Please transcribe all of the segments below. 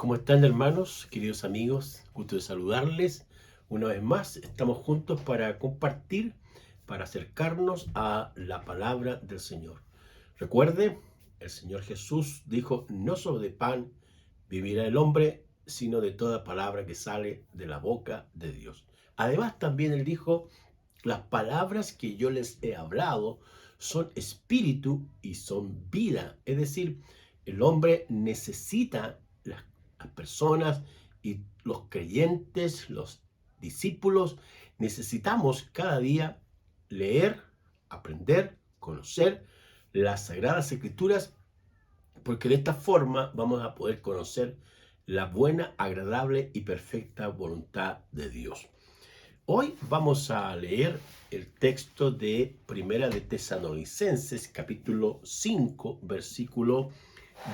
¿Cómo están, hermanos, queridos amigos? Gusto de saludarles. Una vez más, estamos juntos para compartir, para acercarnos a la palabra del Señor. Recuerde, el Señor Jesús dijo, no solo de pan vivirá el hombre, sino de toda palabra que sale de la boca de Dios. Además, también Él dijo, las palabras que yo les he hablado son espíritu y son vida. Es decir, el hombre necesita las personas y los creyentes, los discípulos, necesitamos cada día leer, aprender, conocer las Sagradas Escrituras, porque de esta forma vamos a poder conocer la buena, agradable y perfecta voluntad de Dios. Hoy vamos a leer el texto de Primera de Tesalonicenses, capítulo 5, versículo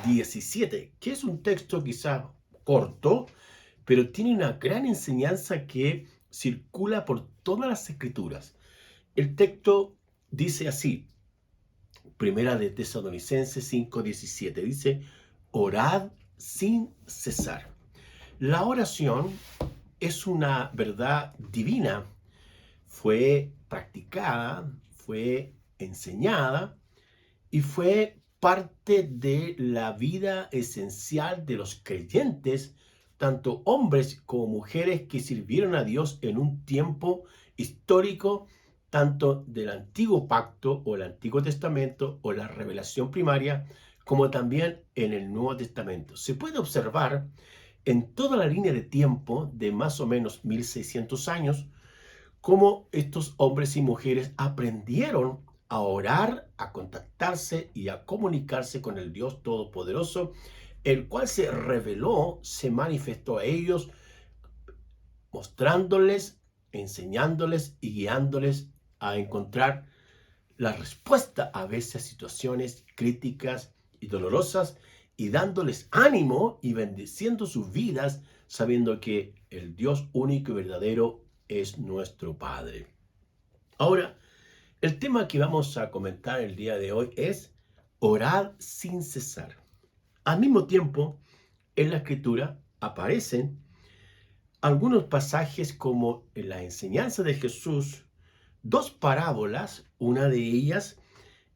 17, que es un texto quizá corto, pero tiene una gran enseñanza que circula por todas las escrituras. El texto dice así, Primera de Tesalonicenses 5:17, dice, orad sin cesar. La oración es una verdad divina, fue practicada, fue enseñada y fue parte de la vida esencial de los creyentes, tanto hombres como mujeres que sirvieron a Dios en un tiempo histórico, tanto del Antiguo Pacto o el Antiguo Testamento o la revelación primaria, como también en el Nuevo Testamento. Se puede observar en toda la línea de tiempo de más o menos 1600 años, cómo estos hombres y mujeres aprendieron a orar, a contactarse y a comunicarse con el Dios Todopoderoso, el cual se reveló, se manifestó a ellos, mostrándoles, enseñándoles y guiándoles a encontrar la respuesta a veces a situaciones críticas y dolorosas, y dándoles ánimo y bendiciendo sus vidas, sabiendo que el Dios único y verdadero es nuestro Padre. Ahora, el tema que vamos a comentar el día de hoy es orar sin cesar. Al mismo tiempo, en la Escritura aparecen algunos pasajes como en la enseñanza de Jesús, dos parábolas. Una de ellas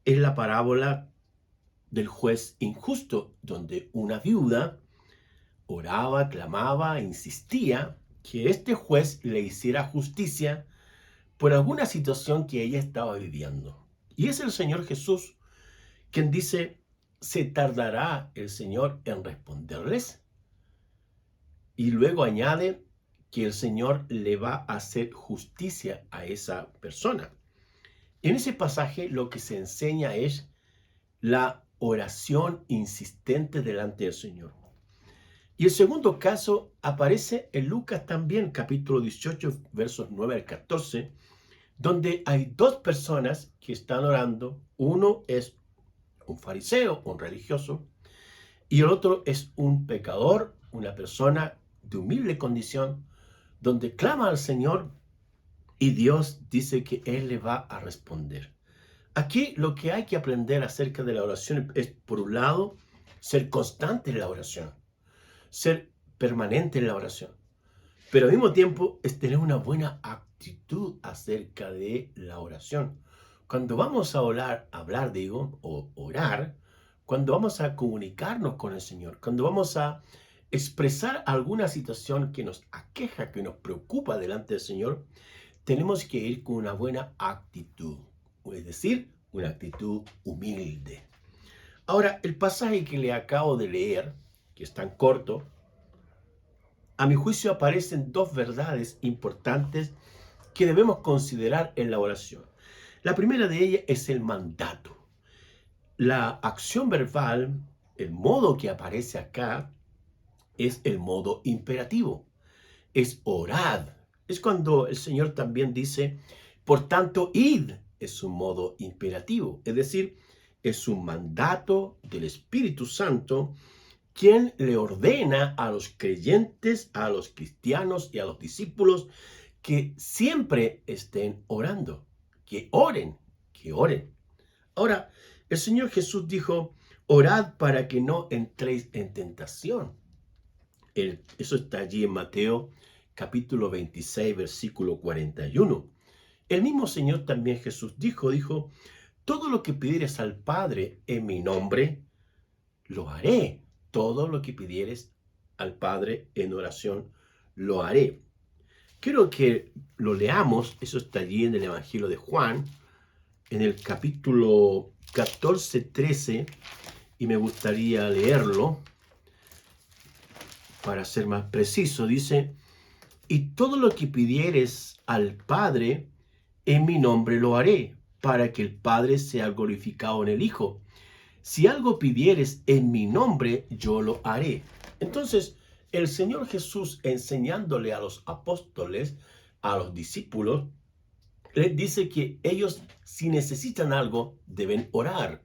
es la parábola del juez injusto, donde una viuda oraba, clamaba, insistía que este juez le hiciera justicia por alguna situación que ella estaba viviendo. Y es el Señor Jesús quien dice, ¿se tardará el Señor en responderles? Y luego añade que el Señor le va a hacer justicia a esa persona. En ese pasaje lo que se enseña es la oración insistente delante del Señor. Y el segundo caso aparece en Lucas también, capítulo 18, versos 9 al 14, donde hay dos personas que están orando. Uno es un fariseo, un religioso, y el otro es un pecador, una persona de humilde condición, donde clama al Señor y Dios dice que Él le va a responder. Aquí lo que hay que aprender acerca de la oración es, por un lado, ser constante en la oración, ser permanente en la oración, pero al mismo tiempo es tener una buena actitud acerca de la oración. Cuando vamos a hablar, o orar, cuando vamos a comunicarnos con el Señor, cuando vamos a expresar alguna situación que nos aqueja, que nos preocupa delante del Señor, tenemos que ir con una buena actitud, es decir, una actitud humilde. Ahora, el pasaje que le acabo de leer, que es tan corto, a mi juicio aparecen dos verdades importantes que debemos considerar en la oración. La primera de ellas es el mandato. La acción verbal, el modo que aparece acá, es el modo imperativo. Es orad. Es cuando el Señor también dice, por tanto, id. Es un modo imperativo. Es decir, es un mandato del Espíritu Santo quien le ordena a los creyentes, a los cristianos y a los discípulos que siempre estén orando, que oren, que oren. Ahora, el Señor Jesús dijo, orad para que no entréis en tentación. Eso está allí en Mateo capítulo 26, versículo 41. El mismo Señor también Jesús dijo, todo lo que pidieres al Padre en mi nombre, lo haré. Todo lo que pidieres al Padre en oración, lo haré. Quiero que lo leamos, eso está allí en el Evangelio de Juan, en el capítulo 14, 13, y me gustaría leerlo para ser más preciso. Dice, y todo lo que pidieres al Padre, en mi nombre lo haré, para que el Padre sea glorificado en el Hijo. Si algo pidieres en mi nombre, yo lo haré. Entonces, el Señor Jesús, enseñándole a los apóstoles, a los discípulos, les dice que ellos, si necesitan algo, deben orar,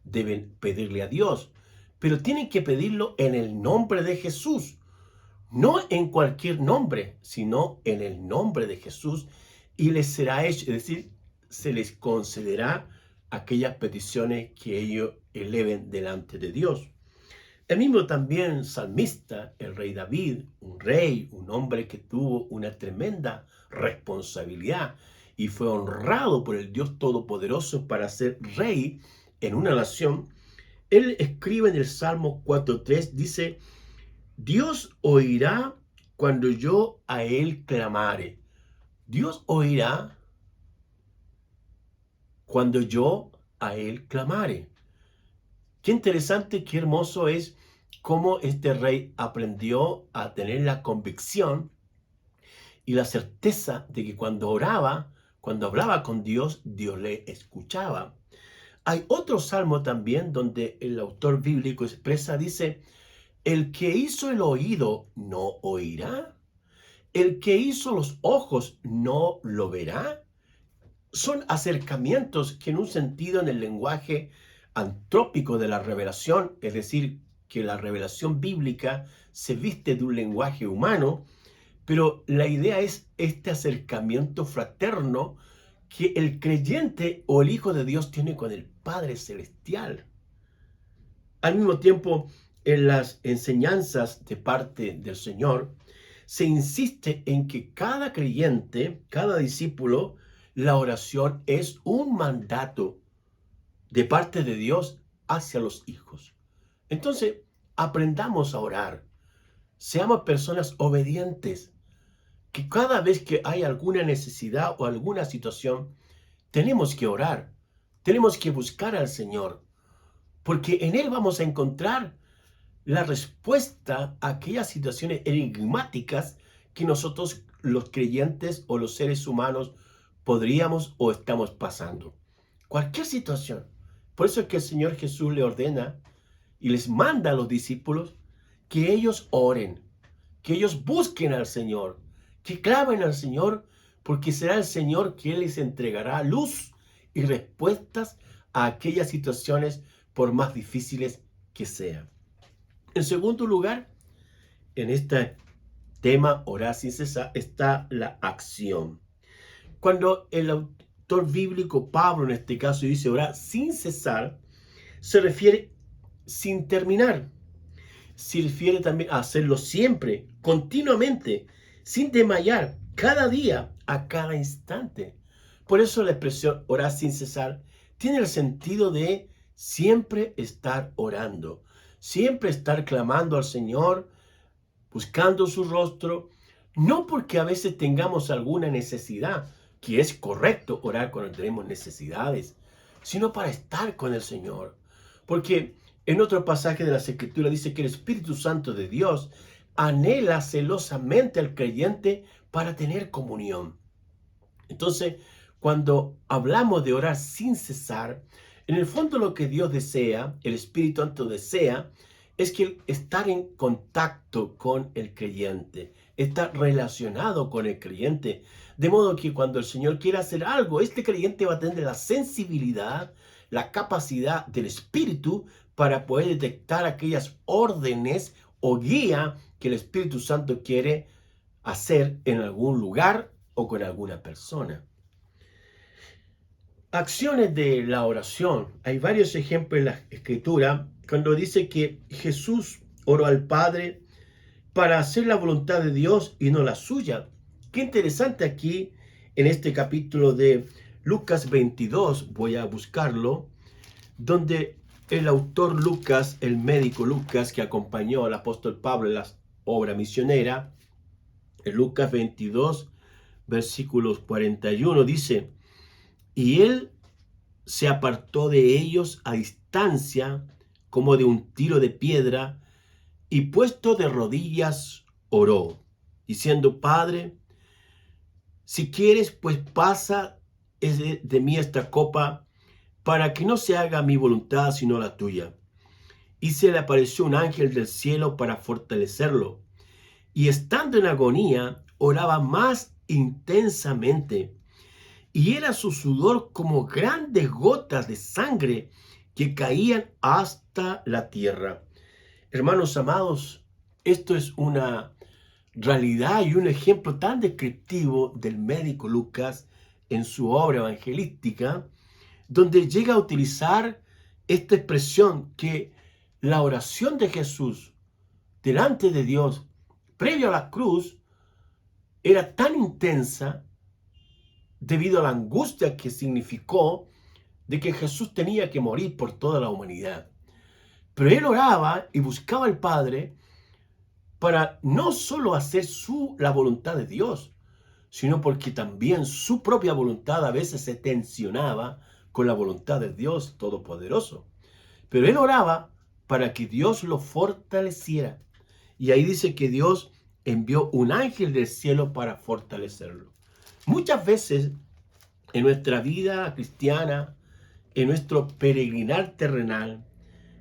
deben pedirle a Dios, pero tienen que pedirlo en el nombre de Jesús. No en cualquier nombre, sino en el nombre de Jesús, y les será hecho, es decir, se les concederá aquellas peticiones que ellos eleven delante de Dios. El mismo también salmista, el rey David, un rey, un hombre que tuvo una tremenda responsabilidad y fue honrado por el Dios Todopoderoso para ser rey en una nación. Él escribe en el Salmo 4:3, dice, Dios oirá cuando yo a él clamare. Dios oirá cuando yo a él clamare. Qué interesante, qué hermoso es cómo este rey aprendió a tener la convicción y la certeza de que cuando oraba, cuando hablaba con Dios, Dios le escuchaba. Hay otro salmo también donde el autor bíblico expresa, dice, el que hizo el oído no oirá, el que hizo los ojos no lo verá. Son acercamientos que en un sentido en el lenguaje antrópico de la revelación, es decir, que la revelación bíblica se viste de un lenguaje humano, pero la idea es este acercamiento fraterno que el creyente o el Hijo de Dios tiene con el Padre Celestial. Al mismo tiempo, en las enseñanzas de parte del Señor, se insiste en que cada creyente, cada discípulo, la oración es un mandato de parte de Dios hacia los hijos. Entonces, aprendamos a orar. Seamos personas obedientes, que cada vez que hay alguna necesidad o alguna situación, tenemos que orar, tenemos que buscar al Señor, porque en Él vamos a encontrar la respuesta a aquellas situaciones enigmáticas que nosotros los creyentes o los seres humanos podríamos o estamos pasando. Cualquier situación. Por eso es que el Señor Jesús le ordena y les manda a los discípulos que ellos oren, que ellos busquen al Señor, que clamen al Señor, porque será el Señor quien les entregará luz y respuestas a aquellas situaciones por más difíciles que sean. En segundo lugar, en este tema, orar sin cesar, está la acción. Cuando el autor bíblico Pablo, en este caso, dice orar sin cesar, se refiere sin terminar. Se refiere también a hacerlo siempre, continuamente, sin desmayar, cada día, a cada instante. Por eso la expresión orar sin cesar tiene el sentido de siempre estar orando, siempre estar clamando al Señor, buscando su rostro, no porque a veces tengamos alguna necesidad, que es correcto orar cuando tenemos necesidades, sino para estar con el Señor. Porque en otro pasaje de las Escrituras dice que el Espíritu Santo de Dios anhela celosamente al creyente para tener comunión. Entonces, cuando hablamos de orar sin cesar, en el fondo lo que Dios desea, el Espíritu Santo desea, es que estar en contacto con el creyente, estar relacionado con el creyente, de modo que cuando el Señor quiera hacer algo, este creyente va a tener la sensibilidad, la capacidad del Espíritu para poder detectar aquellas órdenes o guía que el Espíritu Santo quiere hacer en algún lugar o con alguna persona. Acciones de la oración. Hay varios ejemplos en la Escritura cuando dice que Jesús oró al Padre para hacer la voluntad de Dios y no la suya. Qué interesante aquí en este capítulo de Lucas 22, voy a buscarlo, donde el autor Lucas, el médico Lucas que acompañó al apóstol Pablo en la obra misionera, en Lucas 22, versículos 41, dice: y él se apartó de ellos a distancia, como de un tiro de piedra, y puesto de rodillas, oró, diciendo: Padre, si quieres, pues pasa de mí esta copa, para que no se haga mi voluntad sino la tuya. Y se le apareció un ángel del cielo para fortalecerlo, y estando en agonía, oraba más intensamente, y era su sudor como grandes gotas de sangre que caían hasta la tierra. Hermanos amados, esto es una realidad y un ejemplo tan descriptivo del médico Lucas en su obra evangelística, donde llega a utilizar esta expresión, que la oración de Jesús delante de Dios previo a la cruz era tan intensa debido a la angustia que significó de que Jesús tenía que morir por toda la humanidad. Pero él oraba y buscaba al Padre para no solo hacer la voluntad de Dios, sino porque también su propia voluntad a veces se tensionaba con la voluntad de Dios Todopoderoso. Pero él oraba para que Dios lo fortaleciera. Y ahí dice que Dios envió un ángel del cielo para fortalecerlo. Muchas veces en nuestra vida cristiana, en nuestro peregrinar terrenal,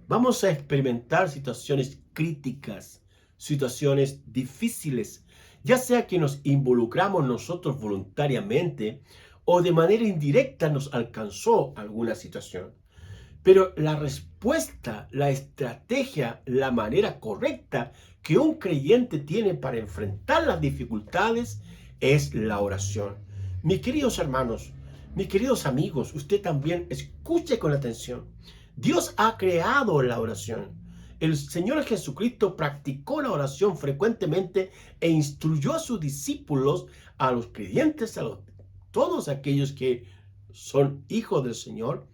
vamos a experimentar situaciones críticas, situaciones difíciles, ya sea que nos involucramos nosotros voluntariamente o de manera indirecta nos alcanzó alguna situación. Pero la respuesta, la estrategia, la manera correcta que un creyente tiene para enfrentar las dificultades es la oración. Mis queridos hermanos, mis queridos amigos, usted también escuche con atención. Dios ha creado la oración. El Señor Jesucristo practicó la oración frecuentemente e instruyó a sus discípulos, a los creyentes, todos aquellos que son hijos del Señor,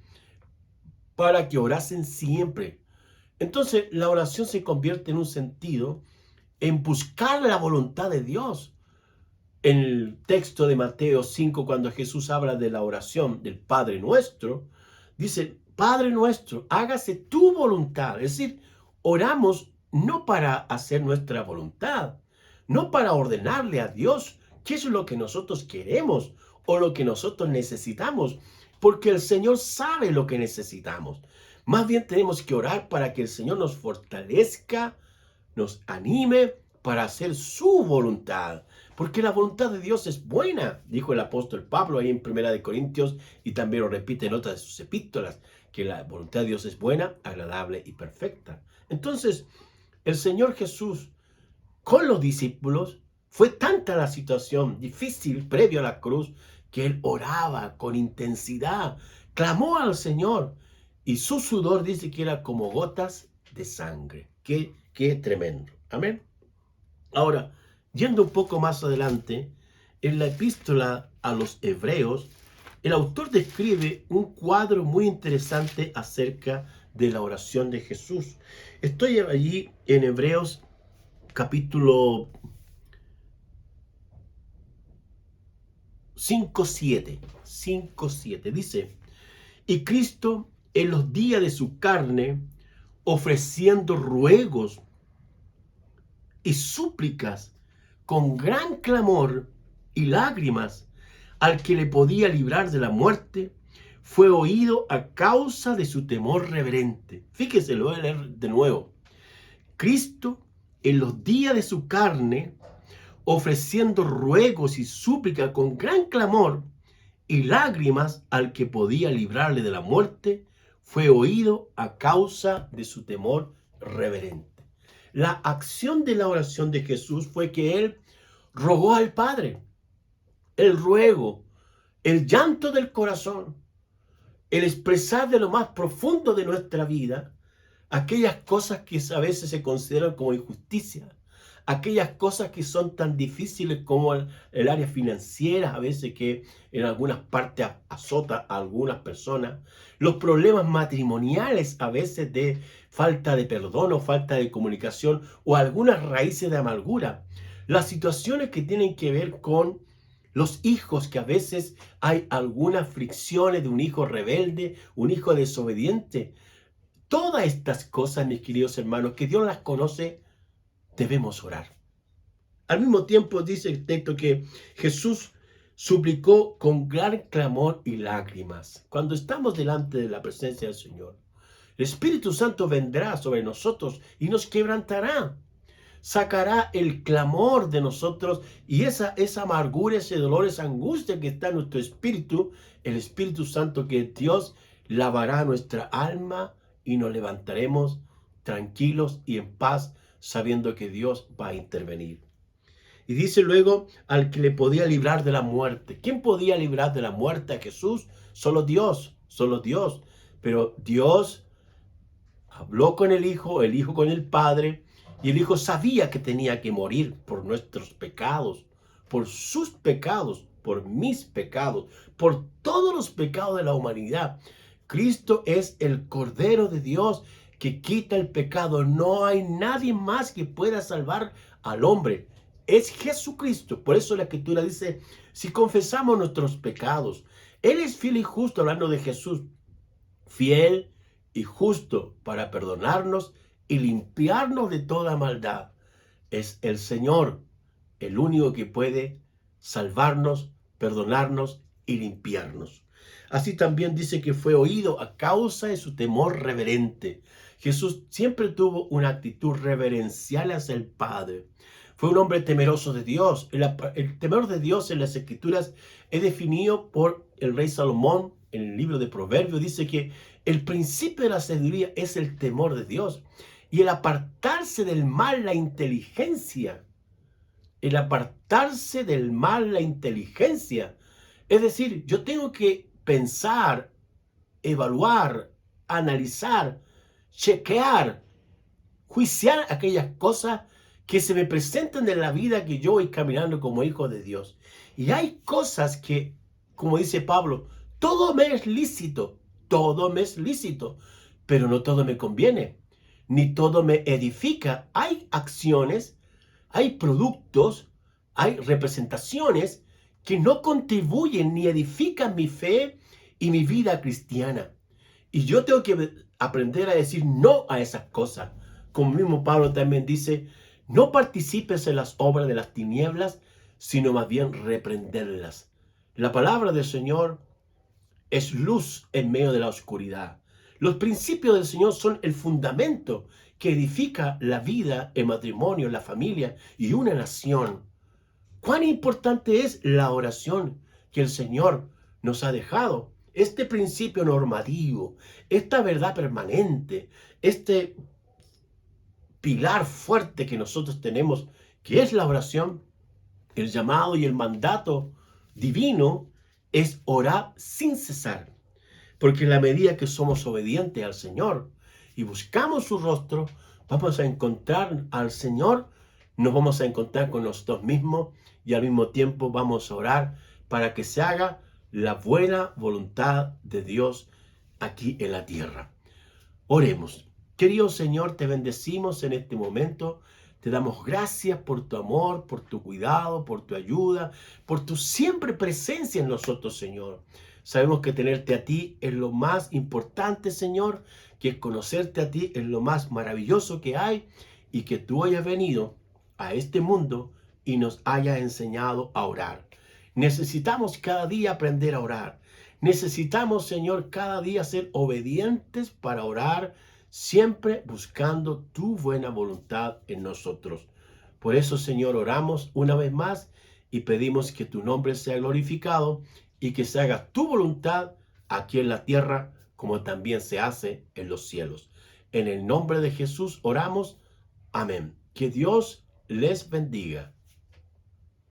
para que orasen siempre. Entonces, la oración se convierte en un sentido en buscar la voluntad de Dios. En el texto de Mateo 5, cuando Jesús habla de la oración del Padre Nuestro, dice: Padre nuestro, hágase tu voluntad. Es decir, oramos no para hacer nuestra voluntad, no para ordenarle a Dios qué es lo que nosotros queremos o lo que nosotros necesitamos, porque el Señor sabe lo que necesitamos. Más bien tenemos que orar para que el Señor nos fortalezca, nos anime para hacer su voluntad, porque la voluntad de Dios es buena, dijo el apóstol Pablo ahí en 1 Corintios, y también lo repite en otras de sus epístolas, que la voluntad de Dios es buena, agradable y perfecta. Entonces, el Señor Jesús con los discípulos, fue tanta la situación difícil previo a la cruz, que él oraba con intensidad, clamó al Señor, y su sudor dice que era como gotas de sangre. Qué tremendo. Amén. Ahora, yendo un poco más adelante, en la epístola a los Hebreos, el autor describe un cuadro muy interesante acerca de la oración de Jesús. Estoy allí en Hebreos capítulo 5:7. Dice: y Cristo en los días de su carne, ofreciendo ruegos y súplicas con gran clamor y lágrimas al que le podía librar de la muerte, fue oído a causa de su temor reverente. Fíjese, lo voy a leer de nuevo. Cristo en los días de su carne, ofreciendo ruegos y súplicas con gran clamor y lágrimas al que podía librarle de la muerte, fue oído a causa de su temor reverente. La acción de la oración de Jesús fue que él rogó al Padre. El ruego, el llanto del corazón, el expresar de lo más profundo de nuestra vida aquellas cosas que a veces se consideran como injusticia, aquellas cosas que son tan difíciles como el área financiera, a veces que en algunas partes azota a algunas personas, los problemas matrimoniales, a veces de falta de perdón o falta de comunicación o algunas raíces de amargura, las situaciones que tienen que ver con los hijos, que a veces hay algunas fricciones de un hijo rebelde, un hijo desobediente. Todas estas cosas, mis queridos hermanos, que Dios las conoce, debemos orar. Al mismo tiempo dice el texto que Jesús suplicó con gran clamor y lágrimas. Cuando estamos delante de la presencia del Señor, el Espíritu Santo vendrá sobre nosotros y nos quebrantará. Sacará el clamor de nosotros y esa amargura, ese dolor, esa angustia que está en nuestro espíritu, el Espíritu Santo que es Dios, lavará nuestra alma y nos levantaremos tranquilos y en paz, sabiendo que Dios va a intervenir. Y dice luego al que le podía librar de la muerte. ¿Quién podía librar de la muerte a Jesús? Solo Dios, solo Dios. Pero Dios habló con el Hijo con el Padre, y el Hijo sabía que tenía que morir por nuestros pecados, por sus pecados, por mis pecados, por todos los pecados de la humanidad. Cristo es el Cordero de Dios que quita el pecado. No hay nadie más que pueda salvar al hombre. Es Jesucristo. Por eso la Escritura dice, si confesamos nuestros pecados, Él es fiel y justo, hablando de Jesús, fiel y justo para perdonarnos y limpiarnos de toda maldad. Es el Señor el único que puede salvarnos, perdonarnos y limpiarnos. Así también dice que fue oído a causa de su temor reverente. Jesús siempre tuvo una actitud reverencial hacia el Padre. Fue un hombre temeroso de Dios. El temor de Dios en las Escrituras es definido por el rey Salomón en el libro de Proverbios. Dice que el principio de la sabiduría es el temor de Dios. Y el apartarse del mal, la inteligencia. El apartarse del mal, la inteligencia. Es decir, yo tengo que pensar, evaluar, analizar, chequear, juiciar aquellas cosas que se me presentan en la vida que yo voy caminando como hijo de Dios. Y hay cosas que, como dice Pablo, todo me es lícito, pero no todo me conviene, ni todo me edifica. Hay acciones, hay productos, hay representaciones que no contribuyen ni edifican mi fe y mi vida cristiana. Y yo tengo que aprender a decir no a esas cosas. Como mismo Pablo también dice, no participes en las obras de las tinieblas, sino más bien reprenderlas. La palabra del Señor es luz en medio de la oscuridad. Los principios del Señor son el fundamento que edifica la vida, el matrimonio, la familia y una nación. Cuán importante es la oración que el Señor nos ha dejado. Este principio normativo, esta verdad permanente, este pilar fuerte que nosotros tenemos, que es la oración, el llamado y el mandato divino, es orar sin cesar. Porque en la medida que somos obedientes al Señor y buscamos su rostro, vamos a encontrar al Señor, nos vamos a encontrar con nosotros mismos y al mismo tiempo vamos a orar para que se haga la buena voluntad de Dios aquí en la tierra. Oremos. Querido Señor, te bendecimos en este momento. Te damos gracias por tu amor, por tu cuidado, por tu ayuda, por tu siempre presencia en nosotros, Señor. Sabemos que tenerte a ti es lo más importante, Señor, que conocerte a ti es lo más maravilloso que hay y que tú hayas venido a este mundo y nos hayas enseñado a orar. Necesitamos cada día aprender a orar. Necesitamos, Señor, cada día ser obedientes para orar, siempre buscando tu buena voluntad en nosotros. Por eso, Señor, oramos una vez más y pedimos que tu nombre sea glorificado y que se haga tu voluntad aquí en la tierra como también se hace en los cielos. En el nombre de Jesús oramos. Amén. Que Dios les bendiga.